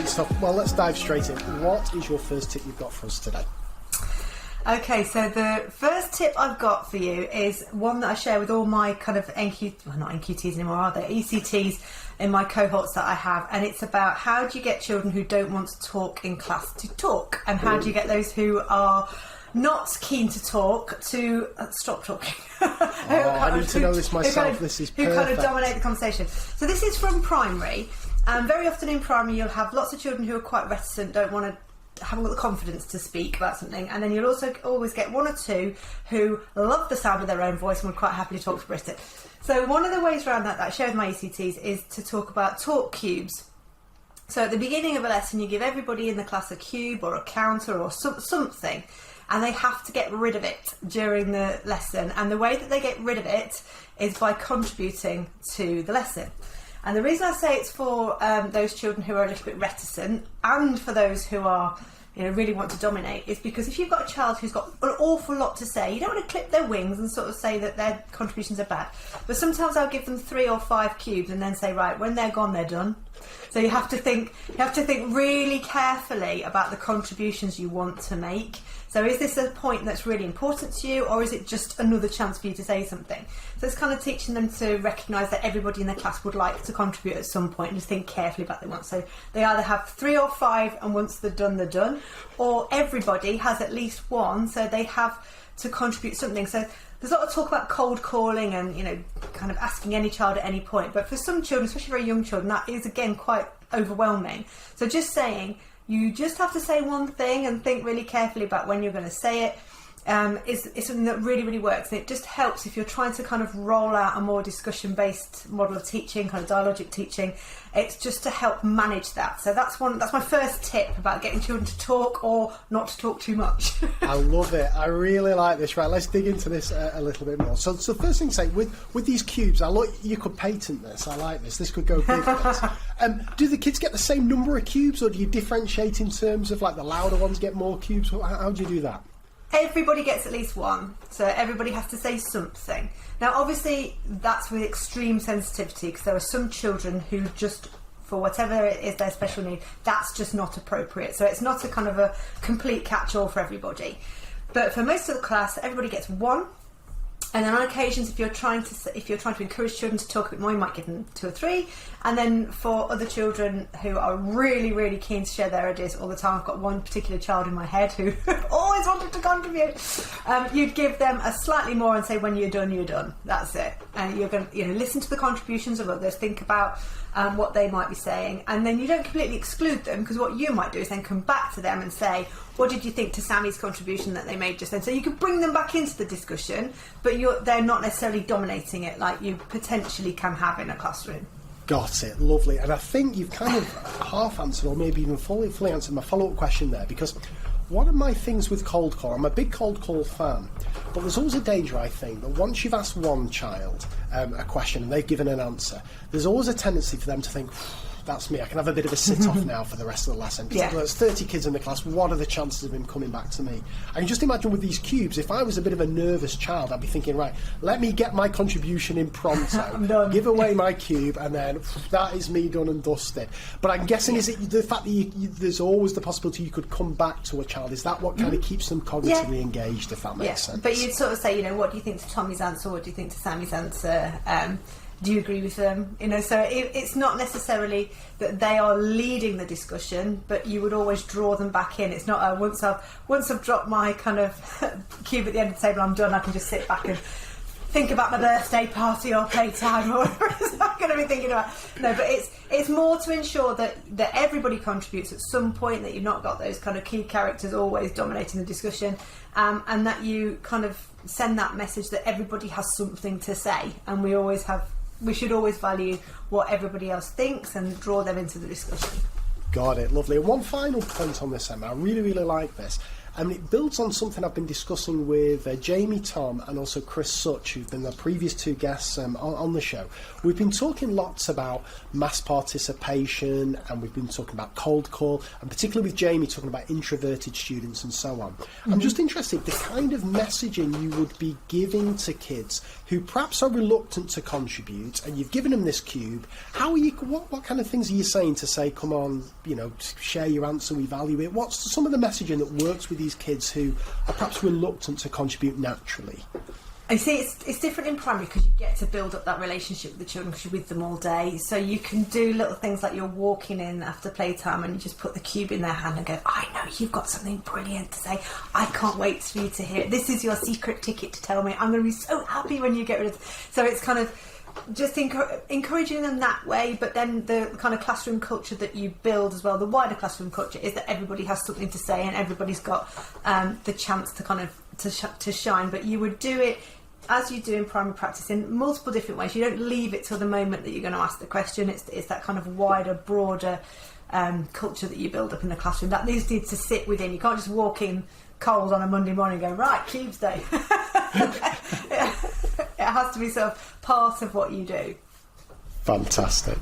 Great stuff. Well, let's dive straight in. What is your first tip you've got for us today? Okay, so the first tip I've got for you is one that I share with all my kind of not NQTs anymore, are they? ECTs in my cohorts that I have, and it's about how do you get children who don't want to talk in class to talk, and how do you get those who are not keen to talk to stop talking. I need to know this myself. This is perfect. Who kind of dominate the conversation. So this is from primary. Very often in primary you'll have lots of children who are quite reticent, don't want to, haven't got the confidence to speak about something, and then you'll also always get one or two who love the sound of their own voice and would quite happily talk to Brit. So one of the ways around that I share with my ECTs is to talk about talk cubes. So at the beginning of a lesson you give everybody in the class a cube or a counter or something, and they have to get rid of it during the lesson, and the way that they get rid of it is by contributing to the lesson. And the reason I say it's for those children who are a little bit reticent, and for those who are, really want to dominate, is because if you've got a child who's got an awful lot to say, you don't want to clip their wings and sort of say that their contributions are bad. But sometimes I'll give them 3 or 5 cubes and then say, right, when they're gone, they're done. So you have to think really carefully about the contributions you want to make. So is this a point that's really important to you, or is it just another chance for you to say something? So it's kind of teaching them to recognise that everybody in their class would like to contribute at some point, and just think carefully about what they want. So they either have 3 or 5, and once they're done, or everybody has at least one, so they have to contribute something. So there's a lot of talk about cold calling and, kind of asking any child at any point. But for some children, especially very young children, that is, again, quite overwhelming. So just saying, you just have to say one thing and think really carefully about when you're going to say it, is something that really, really works. And it just helps if you're trying to kind of roll out a more discussion-based model of teaching, kind of dialogic teaching. It's just to help manage that. So that's my first tip about getting children to talk or not to talk too much. I love it. I really like this. Right, let's dig into this a little bit more. So the first thing to say, with these cubes, you could patent this. I like this. This could go big. Do the kids get the same number of cubes, or do you differentiate in terms of, like, the louder ones get more cubes? How do you do that? Everybody gets at least one, so everybody has to say something. Now, obviously, that's with extreme sensitivity, because there are some children who just, for whatever it is their special need, that's just not appropriate. So it's not a kind of a complete catch-all for everybody. But for most of the class, everybody gets one. And then on occasions, if you're trying to encourage children to talk a bit more, you might give them 2 or 3. And then for other children who are really, really keen to share their ideas all the time, I've got one particular child in my head who always wanted to contribute. You'd give them a slightly more and say, when you're done, you're done. That's it. And you're going to listen to the contributions of others, think about what they might be saying, and then you don't completely exclude them, because what you might do is then come back to them and say, what did you think to Sammy's contribution that they made just then? So you can bring them back into the discussion, but they're not necessarily dominating it like you potentially can have in a classroom. Got it. Lovely. And I think you've kind of half answered, or maybe even fully answered my follow-up question there, because one of my things with cold call, I'm a big cold call fan, but there's always a danger, I think, that once you've asked one child a question and they've given an answer, there's always a tendency for them to think, that's me, I can have a bit of a sit-off now for the rest of the lesson. Yeah. There's 30 kids in the class, what are the chances of him coming back to me? I can just imagine with these cubes, if I was a bit of a nervous child, I'd be thinking, right, let me get my contribution in pronto, give away my cube, and then that is me done and dusted. But I'm guessing, is it the fact that there's always the possibility you could come back to a child, is that what kind of keeps them cognitively engaged, if that makes sense? But you'd sort of say, what do you think to Tommy's answer, what do you think to Sammy's answer? Do you agree with them? So it's not necessarily that they are leading the discussion, but you would always draw them back in. It's not once I've dropped my kind of cube at the end of the table, I'm done. I can just sit back and think about my birthday party or playtime or whatever it is I'm going to be thinking about. No, but it's more to ensure that everybody contributes at some point, that you've not got those kind of key characters always dominating the discussion, and that you kind of send that message that everybody has something to say, and we should always value what everybody else thinks and draw them into the discussion. Got it. Lovely. And one final point on this, Emma. I really, really like this. And it builds on something I've been discussing with Jamie, Tom, and also Chris Such, who've been the previous two guests on the show. We've been talking lots about mass participation, and we've been talking about cold call, and particularly with Jamie talking about introverted students and so on. I'm just interested, the kind of messaging you would be giving to kids who perhaps are reluctant to contribute, and you've given them this cube. How are you? What kind of things are you saying to say, come on, share your answer, we value it? What's some of the messaging that works with these kids who are perhaps reluctant to contribute naturally? I see it's different in primary because you get to build up that relationship with the children because you're with them all day. So you can do little things like you're walking in after playtime and you just put the cube in their hand and go, I know you've got something brilliant to say. I can't wait for you to hear it. This is your secret ticket to tell me. I'm going to be so happy when you get rid of it. So it's kind of just encouraging them that way, but then the kind of classroom culture that you build as well, the wider classroom culture, is that everybody has something to say and everybody's got the chance to kind of to shine. But you would do it as you do in primary practice in multiple different ways. You don't leave it till the moment that you're going to ask the question. It's that kind of wider, broader culture that you build up in the classroom that needs to sit within. You can't just walk in cold on a Monday morning and go, right, Cubes Day. It has to be sort of part of what you do. Fantastic.